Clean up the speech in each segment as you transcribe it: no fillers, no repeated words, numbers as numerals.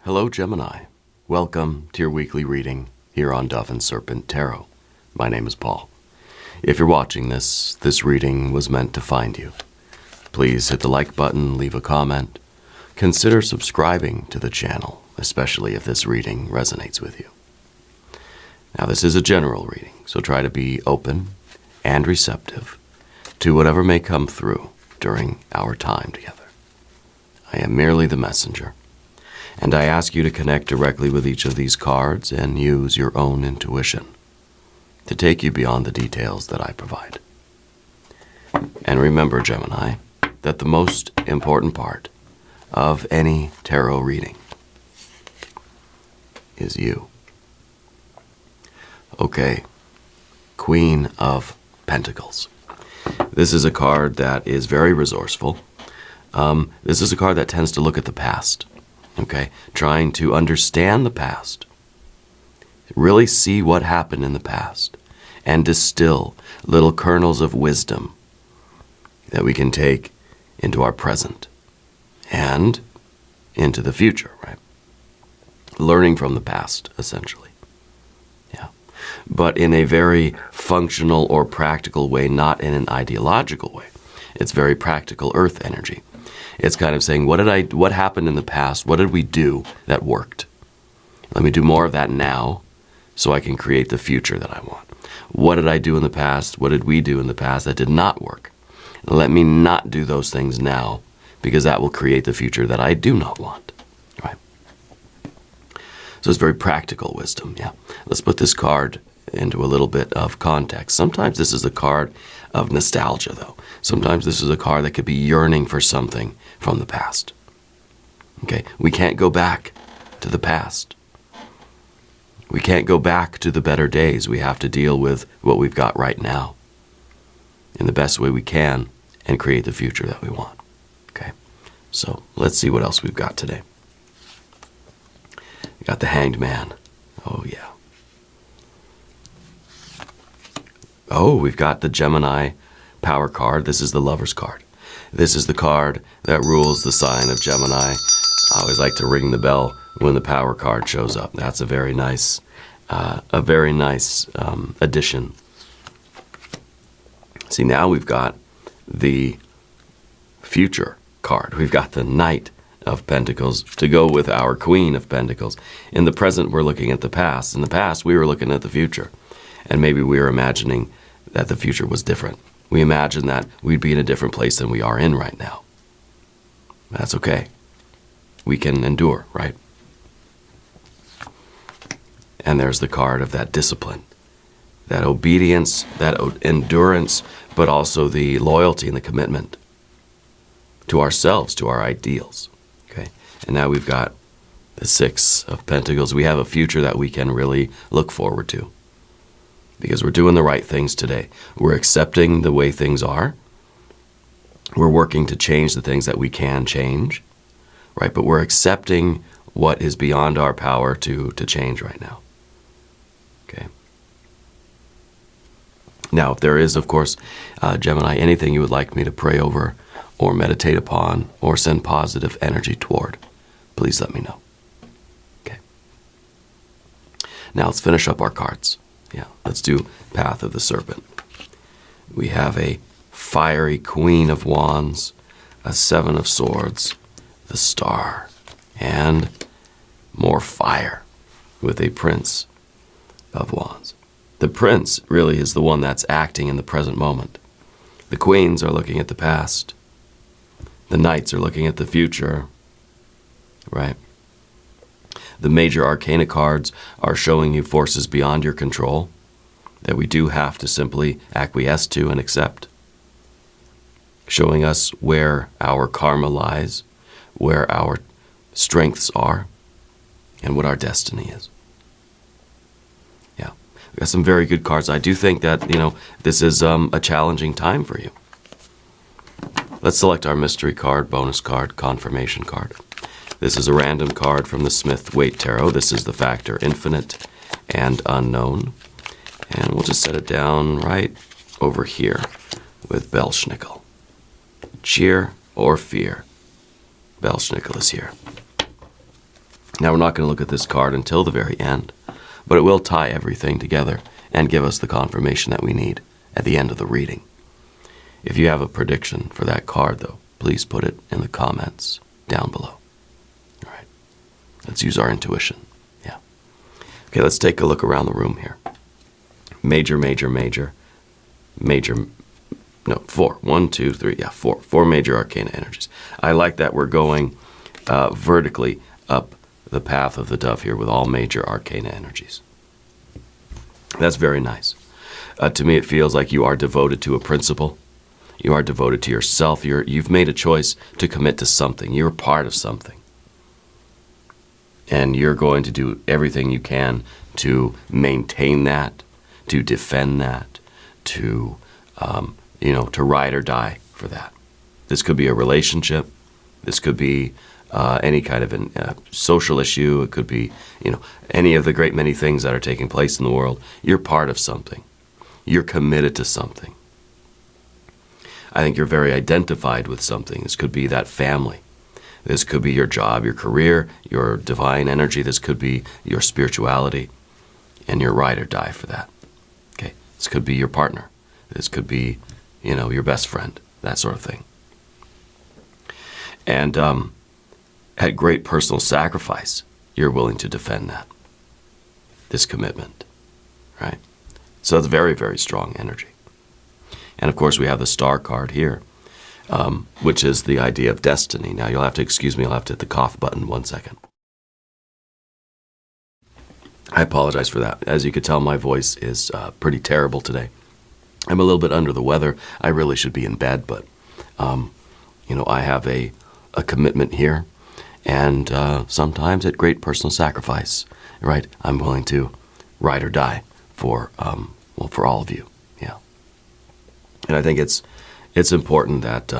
Hello, Gemini. Welcome to your weekly reading here on Dove and Serpent Tarot. My name is Paul. If you're watching this reading was meant to find you. Please hit the like button, leave a comment. Consider subscribing to the channel, especially if this reading resonates with you. Now, this is a general reading, so try to be open and receptive to whatever may come through during our time together. I am merely the messenger, and I ask you to connect directly with each of these cards and use your own intuition to take you beyond the details that I provide. And remember, Gemini, that the most important part of any tarot reading is you. Okay, Queen of Pentacles. This is a card that is very resourceful. This is a card that tends to look at the past, okay? Trying to understand the past, really see what happened in the past, and distill little kernels of wisdom that we can take into our present and into the future, right? Learning from the past, essentially. Yeah. But in a very functional or practical way, not in an ideological way. It's very practical earth energy. It's kind of saying, what happened in the past? What did we do that worked? Let me do more of that now so I can create the future that I want. What did I do in the past? What did we do in the past that did not work? Let me not do those things now, because that will create the future that I do not want, right? So it's very practical wisdom, yeah. Let's put this card into a little bit of context. Sometimes this is a card of nostalgia, though. Sometimes this is a card that could be yearning for something from the past. Okay, we can't go back to the past. We can't go back to the better days. We have to deal with what we've got right now in the best way we can and create the future that we want. Okay, so let's see what else we've got today. We got the Hanged Man. Oh, yeah. Oh, we've got the Gemini power card. This is the Lover's card. This is the card that rules the sign of Gemini. I always like to ring the bell when the power card shows up. That's a very nice addition. See, now we've got the future card. We've got the Knight of Pentacles to go with our Queen of Pentacles. In the present, we're looking at the past. In the past, we were looking at the future. And maybe we were imagining that the future was different. We imagined that we'd be in a different place than we are in right now. That's okay. We can endure, right? And there's the card of that discipline, that obedience, that endurance, but also the loyalty and the commitment to ourselves, to our ideals. Okay? And now we've got the Six of Pentacles. We have a future that we can really look forward to, because we're doing the right things today. We're accepting the way things are. We're working to change the things that we can change, right? But we're accepting what is beyond our power to change right now. Okay. Now, if there is, of course, Gemini, anything you would like me to pray over or meditate upon or send positive energy toward, please let me know. Okay. Now let's finish up our cards. Yeah, let's do Path of the Serpent. We have a fiery Queen of Wands, a Seven of Swords, the Star, and more fire with a Prince of Wands. The Prince really is the one that's acting in the present moment. The Queens are looking at the past. The Knights are looking at the future, right? The major arcana cards are showing you forces beyond your control that we do have to simply acquiesce to and accept. Showing us where our karma lies, where our strengths are, and what our destiny is. Yeah, we got some very good cards. I do think that, this is a challenging time for you. Let's select our mystery card, bonus card, confirmation card. This is a random card from the Smith-Waite Tarot. This is the factor infinite and unknown. And we'll just set it down right over here with Belschnickel. Cheer or fear, Belschnickel is here. Now, we're not going to look at this card until the very end, but it will tie everything together and give us the confirmation that we need at the end of the reading. If you have a prediction for that card, though, please put it in the comments down below. All right. Let's use our intuition. Yeah. Okay, let's take a look around the room here. Major, major, major, major, no, 4. 1, 2, 3, yeah, 4. 4 major arcana energies. I like that we're going vertically up the path of the dove here with all major arcana energies. That's very nice. To me, it feels like you are devoted to a principle. You are devoted to yourself. You've made a choice to commit to something. You're part of something. And you're going to do everything you can to maintain that, to defend that, to, to ride or die for that. This could be a relationship. This could be any kind of social issue. It could be, any of the great many things that are taking place in the world. You're part of something. You're committed to something. I think you're very identified with something. This could be that family. This could be your job, your career, your divine energy. This could be your spirituality, and you're ride or die for that. Okay. This could be your partner. This could be, your best friend, that sort of thing. And at great personal sacrifice, you're willing to defend that, this commitment, right? So it's very, very strong energy. And of course, we have the star card here, which is the idea of destiny. Now, you'll have to excuse me, I'll have to hit the cough button 1 second. I apologize for that. As you could tell, my voice is pretty terrible today. I'm a little bit under the weather. I really should be in bed, but, I have a commitment here. And sometimes at great personal sacrifice, right, I'm willing to ride or die for all of you. Yeah. And I think it's important that,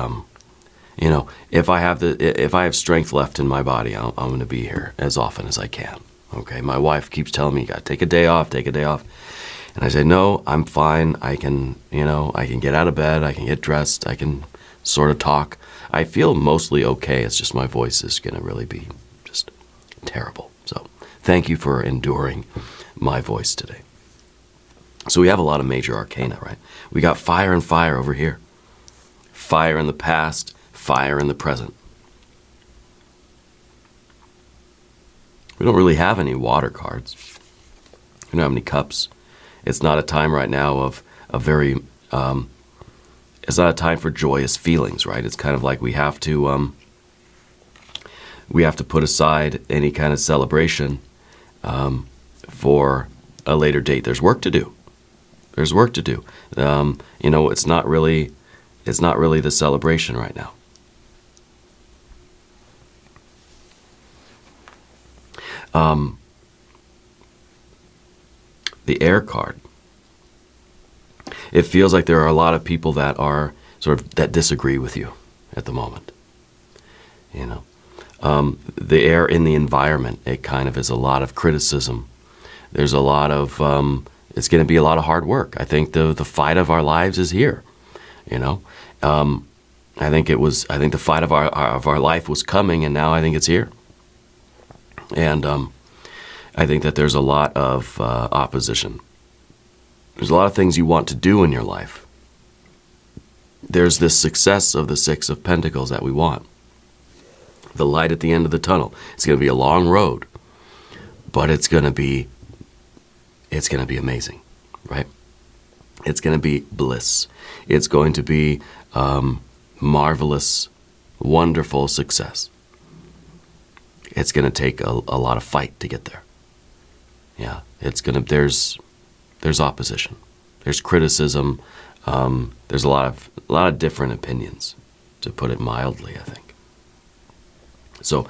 if I have strength left in my body, I'm going to be here as often as I can. Okay. My wife keeps telling me, you got to take a day off, take a day off. And I say, no, I'm fine. I can get out of bed. I can get dressed. I can sort of talk. I feel mostly okay. It's just my voice is going to really be just terrible. So thank you for enduring my voice today. So we have a lot of major arcana, right? We got fire and fire over here. Fire in the past, fire in the present. We don't really have any water cards. We don't have any cups. It's not a time right now of a very, it's not a time for joyous feelings, right? It's kind of like we have to put aside any kind of celebration for a later date. There's work to do. There's work to do. It's not really the celebration right now. The air card. It feels like there are a lot of people that are that disagree with you at the moment. The air in the environment, it kind of is a lot of criticism. There's a lot of, it's going to be a lot of hard work. I think the fight of our lives is here. I think the fight of our life was coming, and now I think it's here. And I think that there's a lot of opposition. There's a lot of things you want to do in your life. There's this success of the 6 of Pentacles that we want. The light at the end of the tunnel. It's going to be a long road, but it's going to be amazing, right? It's going to be bliss. It's going to be marvelous, wonderful success. It's going to take a lot of fight to get there. Yeah, there's opposition. There's criticism. There's a lot of different opinions, to put it mildly, I think. So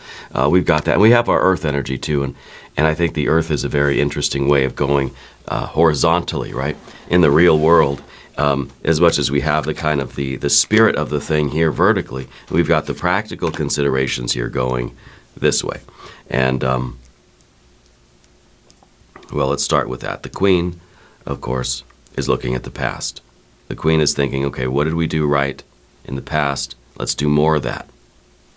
we've got that. And we have our earth energy too, and I think the earth is a very interesting way of going horizontally, right? In the real world, as much as we have the kind of the spirit of the thing here vertically, we've got the practical considerations here going this way. And let's start with that. The Queen, of course, is looking at the past. The Queen is thinking, okay, what did we do right in the past? Let's do more of that.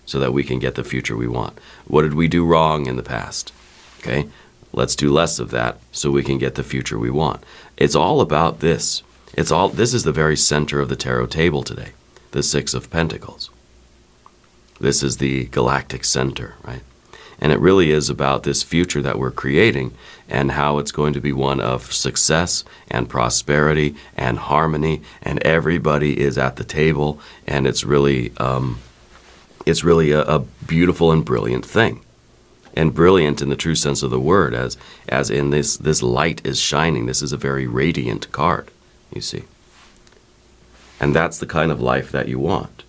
so that we can get the future we want. What did we do wrong in the past? Okay, let's do less of that so we can get the future we want. It's all about this. This is the very center of the tarot table today, the Six of Pentacles. This is the galactic center, right? And it really is about this future that we're creating and how it's going to be one of success and prosperity and harmony, and everybody is at the table, and it's really a beautiful and brilliant thing. And brilliant in the true sense of the word, as in this light is shining. This is a very radiant card, you see. And that's the kind of life that you want.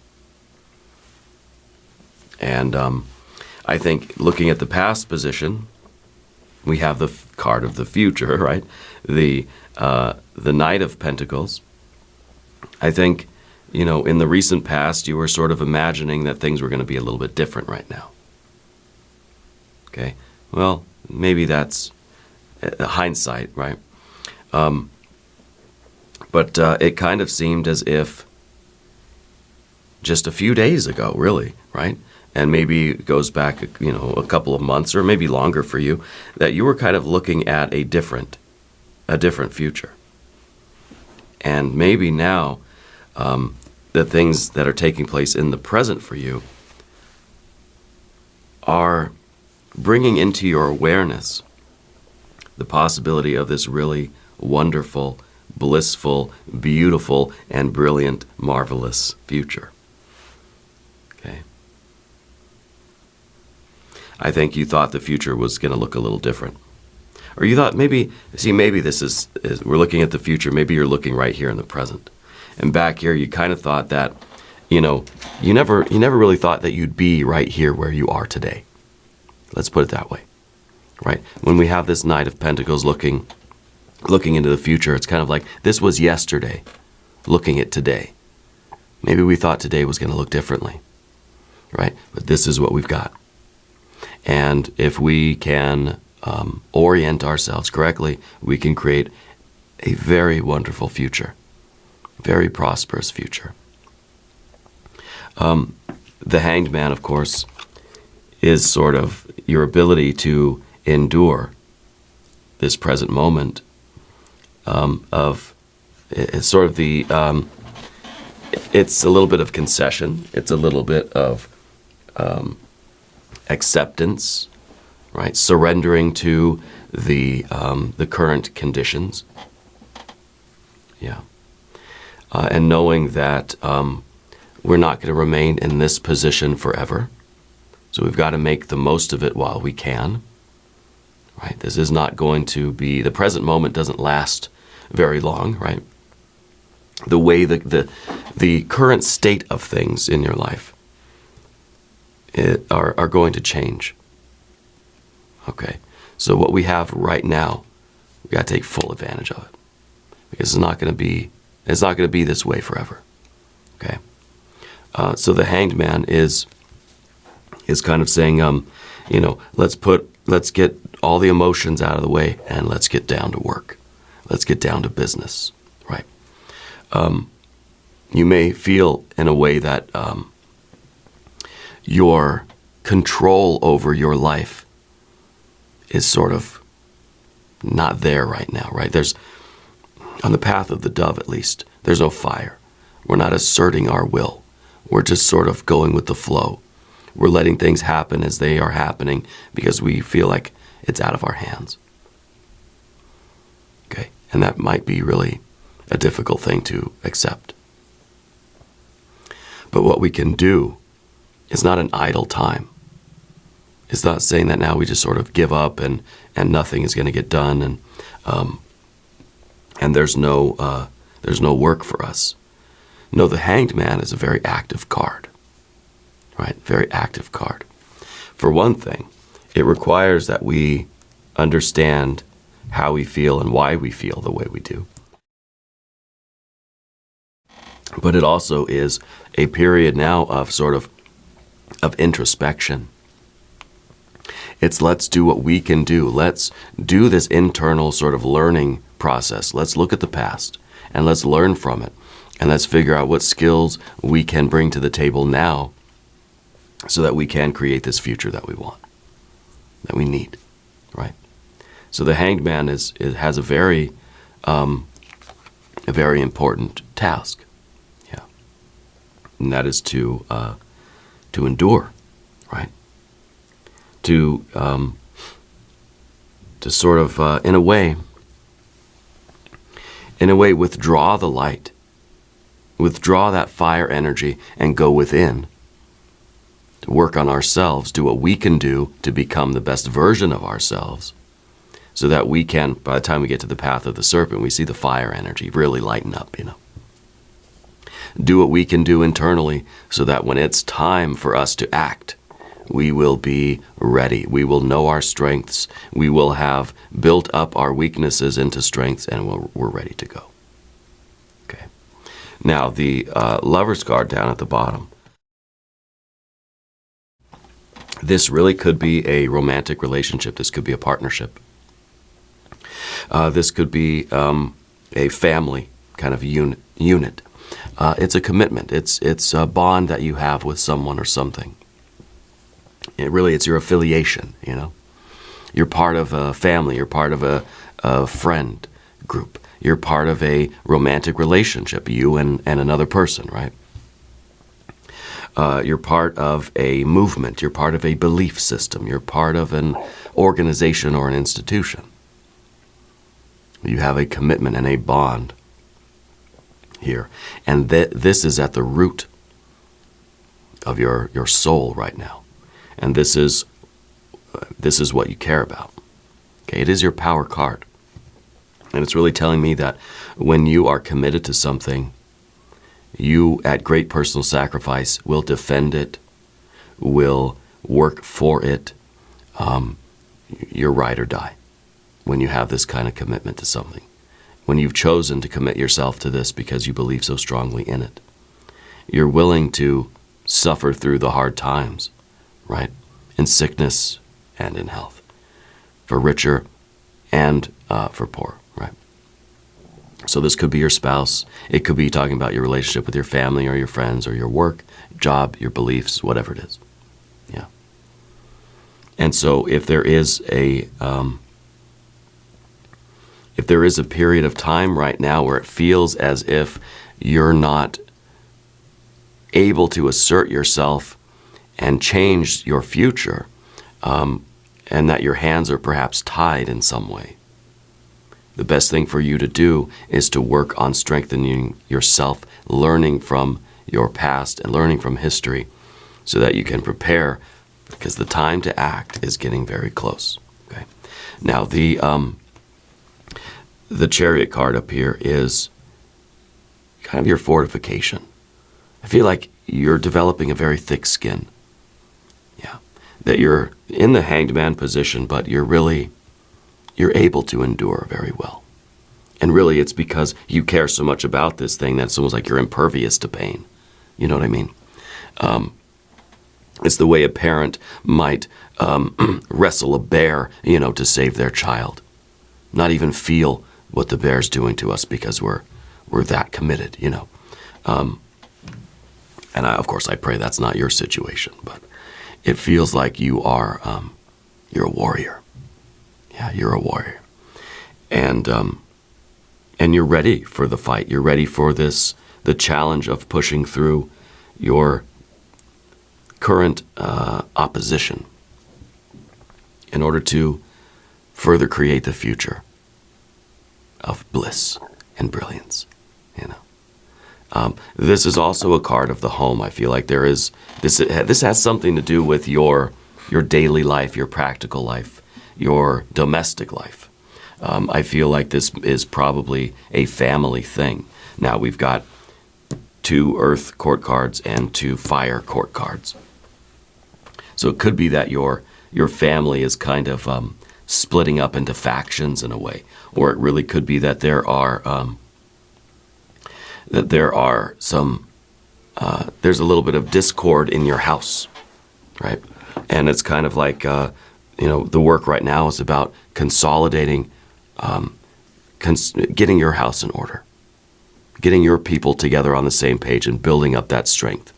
And I think looking at the past position, we have the card of the future, right? The Knight of Pentacles. I think, in the recent past, you were sort of imagining that things were going to be a little bit different right now. Okay? Well, maybe that's hindsight, right? But it kind of seemed as if just a few days ago, really, right? And maybe it goes back, a couple of months or maybe longer for you, that you were kind of looking at a different future. And maybe now, the things that are taking place in the present for you are bringing into your awareness the possibility of this really wonderful, blissful, beautiful, and brilliant, marvelous future. Okay? I think you thought the future was going to look a little different. Or you thought maybe this is we're looking at the future, maybe you're looking right here in the present. And back here you kind of thought that, you never really thought that you'd be right here where you are today. Let's put it that way. Right? When we have this Knight of Pentacles looking into the future, it's kind of like this was yesterday, looking at today. Maybe we thought today was going to look differently. Right? But this is what we've got. And if we can orient ourselves correctly, we can create a very wonderful future, very prosperous future. The Hanged Man, of course, is sort of your ability to endure this present moment it's sort of it's a little bit of concession. It's a little bit of acceptance, right? Surrendering to the current conditions. Yeah. And knowing that we're not going to remain in this position forever. So we've got to make the most of it while we can. Right? This is not going to be, the present moment doesn't last very long, right? The way the current state of things in your life are going to change. Okay, so what we have right now, we got to take full advantage of it, because it's not going to be this way forever. Okay, so the Hanged Man is kind of saying, let's get all the emotions out of the way and let's get down to work. Let's get down to business, right? You may feel in a way that your control over your life is sort of not there right now, right? There's, on the path of the dove at least, there's no fire. We're not asserting our will. We're just sort of going with the flow. We're letting things happen as they are happening because we feel like it's out of our hands. Okay, and that might be really a difficult thing to accept. But what we can do is not an idle time. It's not saying that now we just sort of give up and nothing is going to get done and there's no work for us. No, the Hanged Man is a very active card. Right? Very active card. For one thing, it requires that we understand how we feel and why we feel the way we do. But it also is a period now of sort of introspection. It's let's do what we can do. Let's do this internal sort of learning process. Let's look at the past and let's learn from it. And let's figure out what skills we can bring to the table now so that we can create this future that we want, that we need, right? So the Hanged Man has a very important task, yeah, and that is to endure, right? To sort of in a way withdraw the light, withdraw that fire energy, and go within. To work on ourselves, do what we can do to become the best version of ourselves, so that we can, by the time we get to the path of the serpent, we see the fire energy really lighten up, Do what we can do internally, so that when it's time for us to act, we will be ready. We will know our strengths. We will have built up our weaknesses into strengths, and we're ready to go. Okay. Now, the Lover's card down at the bottom. This really could be a romantic relationship. This could be a partnership. This could be a family kind of unit. It's a commitment. It's a bond that you have with someone or something. It's your affiliation, You're part of a family. You're part of a friend group. You're part of a romantic relationship, you and another person, right? You're part of a movement. You're part of a belief system. You're part of an organization or an institution. You have a commitment and a bond here. And this is at the root of your soul right now. And this is what you care about. Okay, it is your power card. And it's really telling me that when you are committed to something, you, at great personal sacrifice, will defend it, will work for it. You're ride or die when you have this kind of commitment to something. When you've chosen to commit yourself to this because you believe so strongly in it. You're willing to suffer through the hard times, right? In sickness and in health. For richer and for poor, right? So this could be your spouse. It could be talking about your relationship with your family or your friends or your work, job, your beliefs, whatever it is. Yeah. And so if there is a period of time right now where it feels as if you're not able to assert yourself and change your future, and that your hands are perhaps tied in some way, the best thing for you to do is to work on strengthening yourself, learning from your past and learning from history so that you can prepare, because the time to act is getting very close. Okay. Now, the Chariot card up here is kind of your fortification. I feel like you're developing a very thick skin. Yeah. That you're in the Hanged Man position, but you're able to endure very well. And really it's because you care so much about this thing that it's almost like you're impervious to pain. You know what I mean? It's the way a parent might wrestle a bear, to save their child. Not even feel what the bear's doing to us because we're that committed, And of course I pray that's not your situation, but it feels like you are, you're a warrior. Yeah, you're a warrior. And you're ready for the fight. You're ready for the challenge of pushing through your current opposition in order to further create the future of bliss and brilliance, This is also a card of the home. I feel like this has something to do with your daily life, your practical life, your domestic life. I feel like this is probably a family thing. Now we've got 2 earth court cards and 2 fire court cards. So it could be that your family is kind of splitting up into factions in a way, or it really could be that there are some there's a little bit of discord in your house, right? And it's kind of like the work right now is about consolidating, getting your house in order, getting your people together on the same page and building up that strength.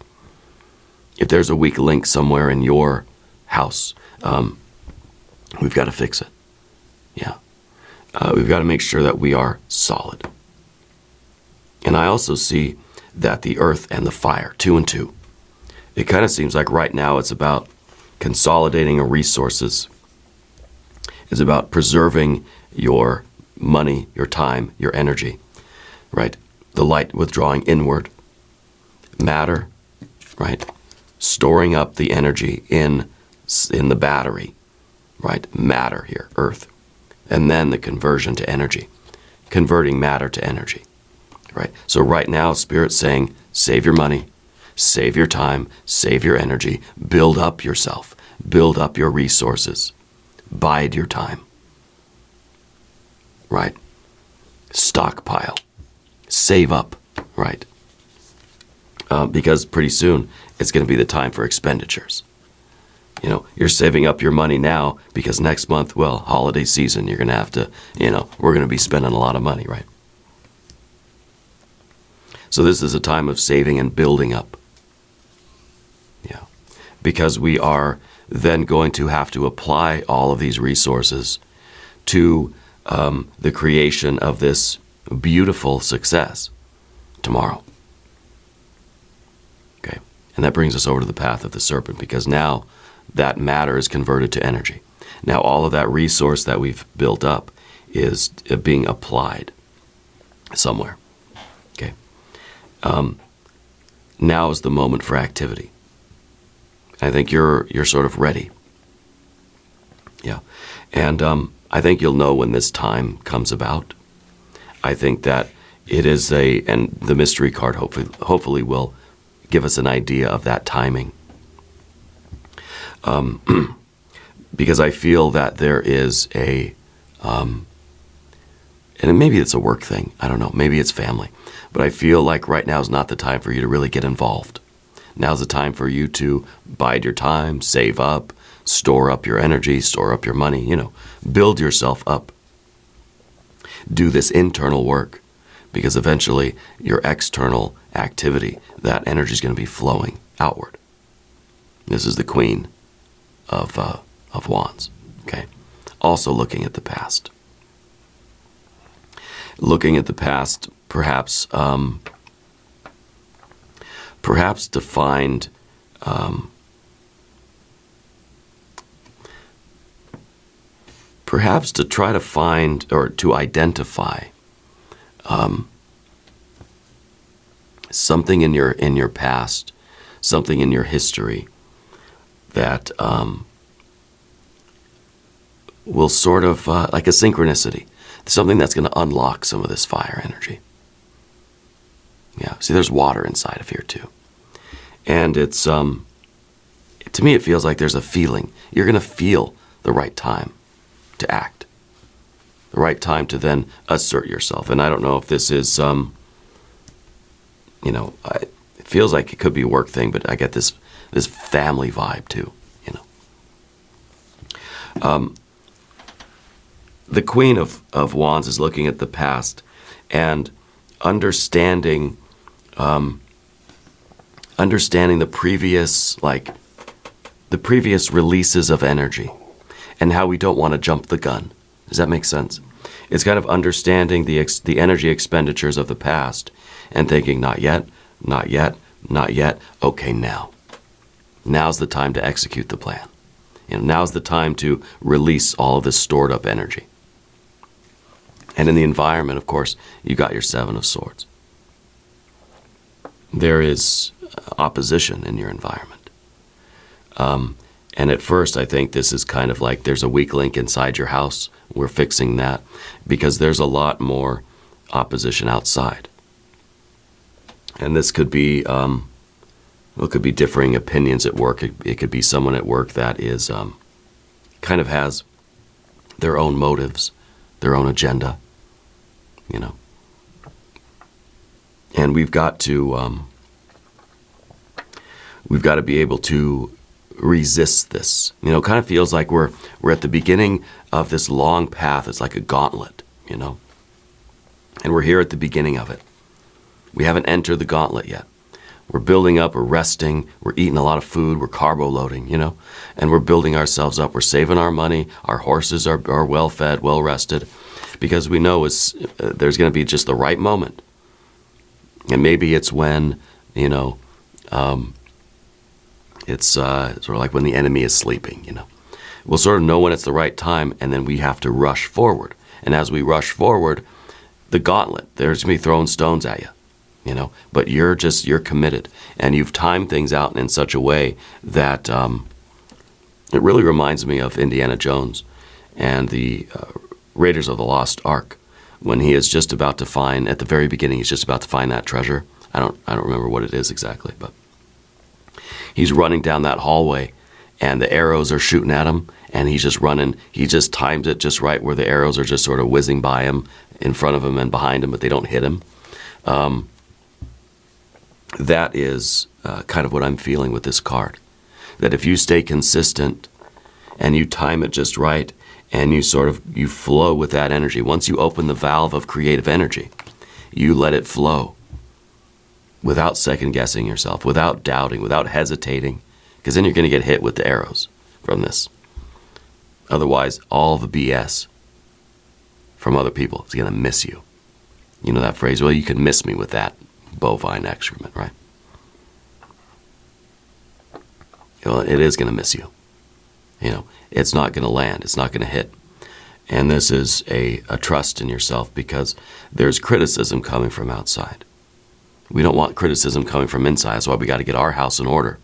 If there's a weak link somewhere in your house, we've got to fix it. Yeah. We've got to make sure that we are solid. And I also see that the earth and the fire, 2 and 2, it kind of seems like right now it's about consolidating our resources. It's about preserving your money, your time, your energy, right? The light withdrawing inward, matter, right? Storing up the energy in the battery, right? Matter here, earth. And then the conversion to energy, converting matter to energy, right? So right now, Spirit's saying, save your money, save your time, save your energy, build up yourself, build up your resources, bide your time, right? Stockpile, save up, right? Because pretty soon it's going to be the time for expenditures. You know, you're saving up your money now because next month, well, holiday season, you're going to have to, we're going to be spending a lot of money, right? So this is a time of saving and building up. Yeah. Because we are then going to have to apply all of these resources to the creation of this beautiful success tomorrow. Okay. And that brings us over to the path of the serpent, because now that matter is converted to energy. Now all of that resource that we've built up is being applied somewhere. Okay. Now is the moment for activity. I think you're sort of ready. Yeah. And I think you'll know when this time comes about. I think that it is and the mystery card hopefully will give us an idea of that timing. Because I feel that there is and maybe it's a work thing, I don't know, maybe it's family, but I feel like right now is not the time for you to really get involved. Now's the time for you to bide your time, save up, store up your energy, store up your money, build yourself up. Do this internal work, because eventually your external activity, that energy is going to be flowing outward. This is the Queen of Wands, okay? Also looking at the past. Looking at the past, perhaps to find perhaps to try to find or to identify something in your past, something in your history that will sort of like a synchronicity, something that's going to unlock some of this fire energy. Yeah, see, there's water inside of here too, and it's to me it feels like there's a feeling. You're going to feel the right time to act, the right time to then assert yourself. And I don't know if this is it feels like it could be a work thing, but I get this family vibe too. The Queen of Wands is looking at the past and understanding the previous releases of energy and how we don't want to jump the gun. Does that make sense? It's kind of understanding the energy expenditures of the past and thinking, not yet, not yet, not yet. Okay, now. Now's the time to execute the plan. Now's the time to release all of this stored up energy. And in the environment, of course, you got your 7 of Swords. There is opposition in your environment. And at first, I think this is kind of like there's a weak link inside your house. We're fixing that because there's a lot more opposition outside. And this could be, it could be differing opinions at work. It could be someone at work that is kind of has their own motives, their own agenda, And we've got to be able to resist this. It kind of feels like we're at the beginning of this long path. It's like a gauntlet, and we're here at the beginning of it. We haven't entered the gauntlet yet. We're building up, we're resting, we're eating a lot of food, we're carbo loading, and we're building ourselves up. We're saving our money, our horses are well fed, well rested, because we know there's going to be just the right moment. And maybe it's when, it's sort of like when the enemy is sleeping, We'll sort of know when it's the right time, and then we have to rush forward. And as we rush forward, the gauntlet, there's going to be throwing stones at you. But you're committed, and you've timed things out in such a way that it really reminds me of Indiana Jones and the Raiders of the Lost Ark, when he is just about to find, at the very beginning, he's just about to find that treasure. I don't remember what it is exactly, but he's running down that hallway, and the arrows are shooting at him, and he's just running. He just times it just right where the arrows are just sort of whizzing by him, in front of him and behind him, but they don't hit him. That is kind of what I'm feeling with this card. That if you stay consistent and you time it just right and you flow with that energy, once you open the valve of creative energy, you let it flow without second guessing yourself, without doubting, without hesitating, because then you're going to get hit with the arrows from this. Otherwise, all the BS from other people is going to miss you. You know that phrase, well, you can miss me with that bovine excrement, right? Well, it is going to miss you. It's not going to land. It's not going to hit. And this is a trust in yourself, because there's criticism coming from outside. We don't want criticism coming from inside. That's why we got to get our house in order,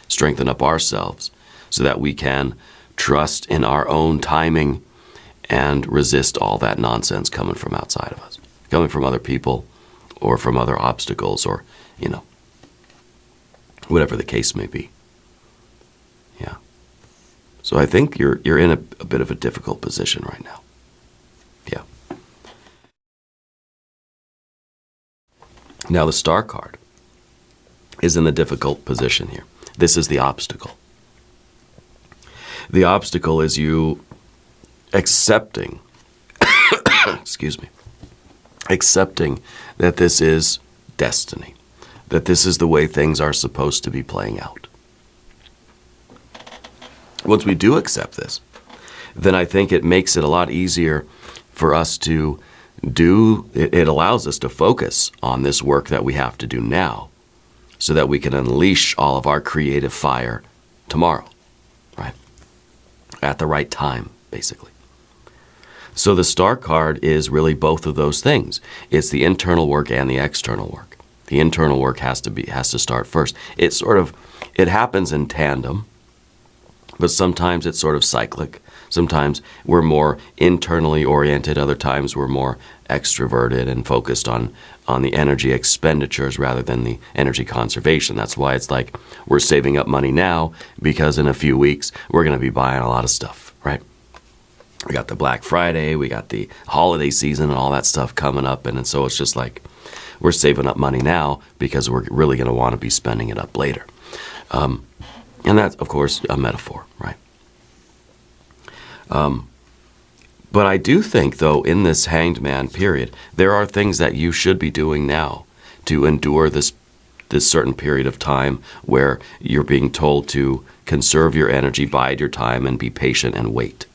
strengthen up ourselves so that we can trust in our own timing and resist all that nonsense coming from outside of us, coming from other people or from other obstacles, or, whatever the case may be. Yeah. So I think you're in a bit of a difficult position right now. Yeah. Now the Star card is in the difficult position here. This is the obstacle. The obstacle is you accepting, excuse me, accepting that this is destiny, that this is the way things are supposed to be playing out. Once we do accept this, then I think it makes it a lot easier for us to do, it allows us to focus on this work that we have to do now, so that we can unleash all of our creative fire tomorrow, right? At the right time, basically. So the Star card is really both of those things. It's the internal work and the external work. The internal work has to start first. It happens in tandem, but sometimes it's sort of cyclic. Sometimes we're more internally oriented. Other times we're more extroverted and focused on the energy expenditures rather than the energy conservation. That's why it's like we're saving up money now, because in a few weeks we're going to be buying a lot of stuff, right? We got the Black Friday, we got the holiday season and all that stuff coming up. And so it's just like we're saving up money now because we're really going to want to be spending it up later. And that's, of course, a metaphor, right? But I do think, though, in this Hanged Man period, there are things that you should be doing now to endure this certain period of time where you're being told to conserve your energy, bide your time, and be patient and wait.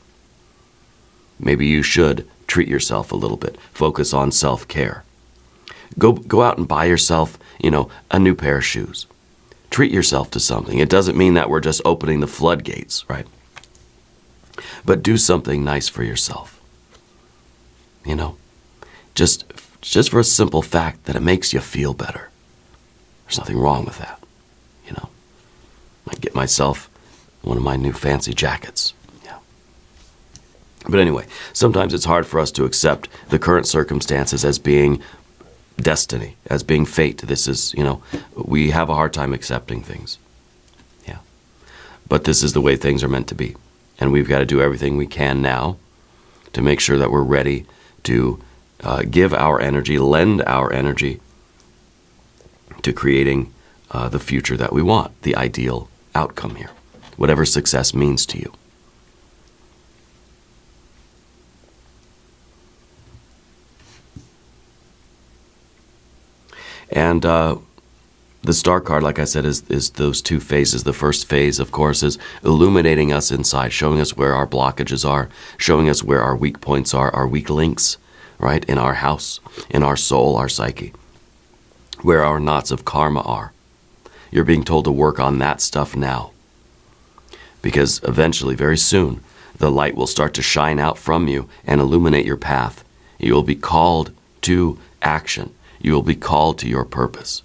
Maybe you should treat yourself a little bit. Focus on self-care. Go out and buy yourself, a new pair of shoes. Treat yourself to something. It doesn't mean that we're just opening the floodgates, right? But do something nice for yourself. Just for a simple fact that it makes you feel better. There's nothing wrong with that. I get myself one of my new fancy jackets. Yeah. But anyway, sometimes it's hard for us to accept the current circumstances as being destiny, as being fate. This is, we have a hard time accepting things. Yeah. But this is the way things are meant to be. And we've got to do everything we can now to make sure that we're ready to give our energy, lend our energy to creating the future that we want, the ideal outcome here, whatever success means to you. And The star card, like I said, is those two phases. The first phase, of course, is illuminating us inside, showing us where our blockages are, showing us where our weak points are, our weak links, right, in our house, in our soul, our psyche, where our knots of karma are. You're being told to work on that stuff now, because eventually, very soon, the light will start to shine out from you and illuminate your path. You will be called to action. You will be called to your purpose.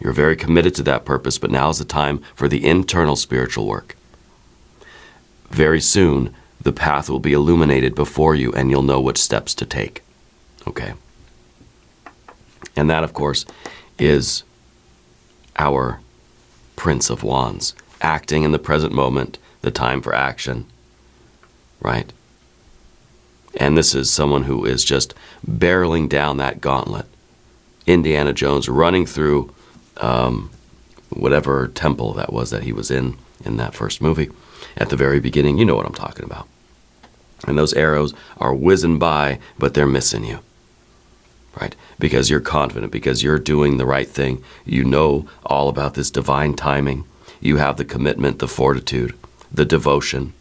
You're very committed to that purpose, but now is the time for the internal spiritual work. Very soon, the path will be illuminated before you, and you'll know which steps to take. Okay? And that, of course, is our Prince of Wands, acting in the present moment, the time for action, right? And this is someone who is just barreling down that gauntlet. Indiana Jones running through whatever temple that was that he was in that first movie. At the very beginning, you know what I'm talking about. And those arrows are whizzing by, but they're missing you, right? Because you're confident, because you're doing the right thing. You know all about this divine timing. You have the commitment, the fortitude, the devotion.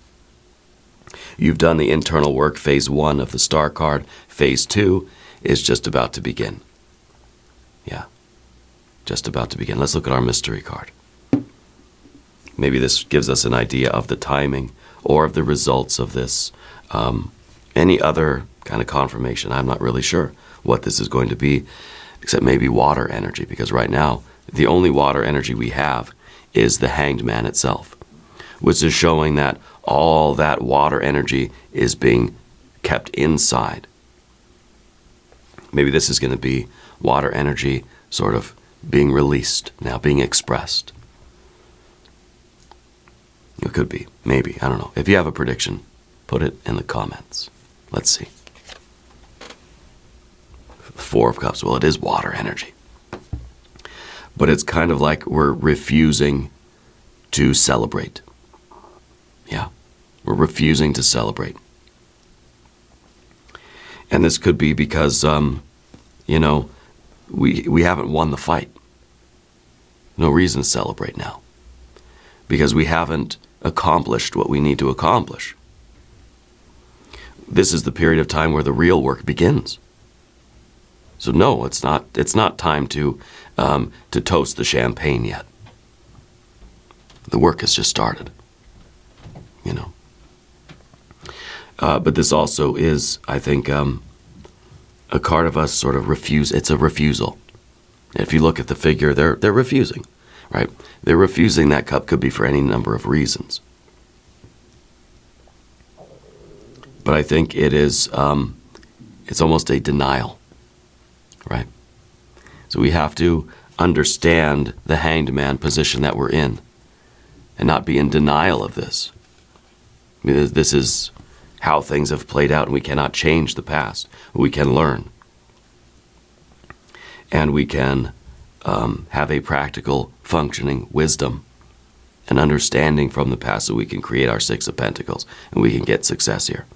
You've done the internal work, phase 1 of the star card. Phase 2 is just about to begin. Yeah, just about to begin. Let's look at our mystery card. Maybe this gives us an idea of the timing or of the results of this. Any other kind of confirmation, I'm not really sure what this is going to be, except maybe water energy, because right now, the only water energy we have is the Hanged Man itself, which is showing that all that water energy is being kept inside. Maybe this is going to be water energy sort of being released, now being expressed. It could be, maybe, I don't know. If you have a prediction, put it in the comments. Let's see. The Four of Cups, well, it is water energy. But it's kind of like we're refusing to celebrate. Yeah, we're refusing to celebrate. And this could be because, you know, we haven't won the fight. No reason to celebrate now. Because we haven't accomplished what we need to accomplish. This is the period of time where the real work begins. So no, it's not time to toast the champagne yet. The work has just started, you know. But this also is, I think, a card of us sort of refuse. It's a refusal. If you look at the figure, they're refusing, right? They're refusing that cup. Could be for any number of reasons. But I think it is, it's almost a denial, right? So we have to understand the Hanged Man position that we're in and not be in denial of this. I mean, this is how things have played out, and we cannot change the past. We can learn. And we can have a practical, functioning wisdom and understanding from the past so we can create our Six of Pentacles and we can get success here.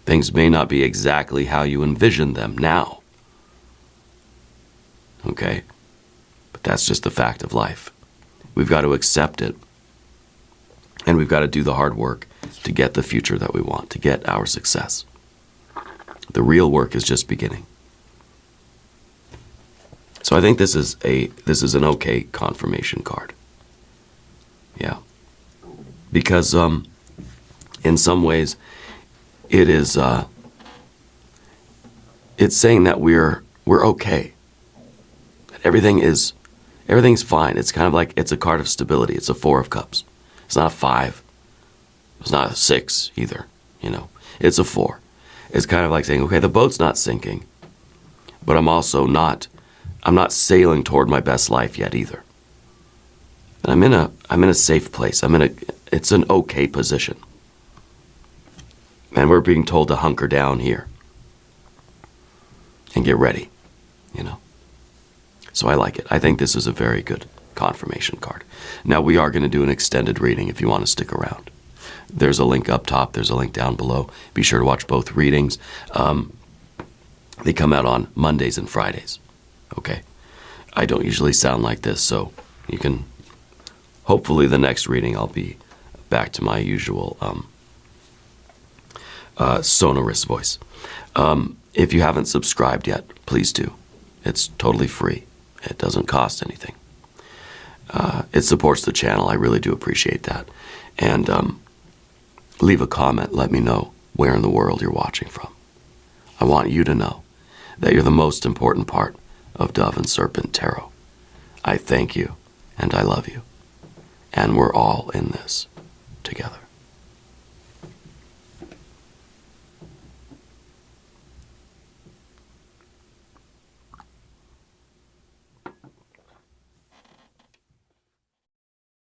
Things may not be exactly how you envision them now. Okay? But that's just the fact of life. We've got to accept it. And we've got to do the hard work to get the future that we want, to get our success. The real work is just beginning. So I think this is an okay confirmation card. Yeah. Because in some ways it is it's saying that we're okay. That everything's fine. It's kind of like it's a card of stability. It's a Four of Cups. It's not a 5. It's not a 6 either, you know. It's a 4. It's kind of like saying, okay, the boat's not sinking, but I'm not sailing toward my best life yet either. And I'm in a safe place. It's an okay position. And we're being told to hunker down here and get ready, you know. So I like it. I think this is a very good confirmation card. Now we are going to do an extended reading if you want to stick around. There's a link up top. There's a link down below. Be sure to watch both readings. They come out on Mondays and Fridays. Okay. I don't usually sound like this, so you can, hopefully the next reading I'll be back to my usual sonorous voice. If you haven't subscribed yet, please do. It's totally free. It doesn't cost anything. It supports the channel. I really do appreciate that. And leave a comment. Let me know where in the world you're watching from. I want you to know that you're the most important part of Dove and Serpent Tarot. I thank you, and I love you. And we're all in this together.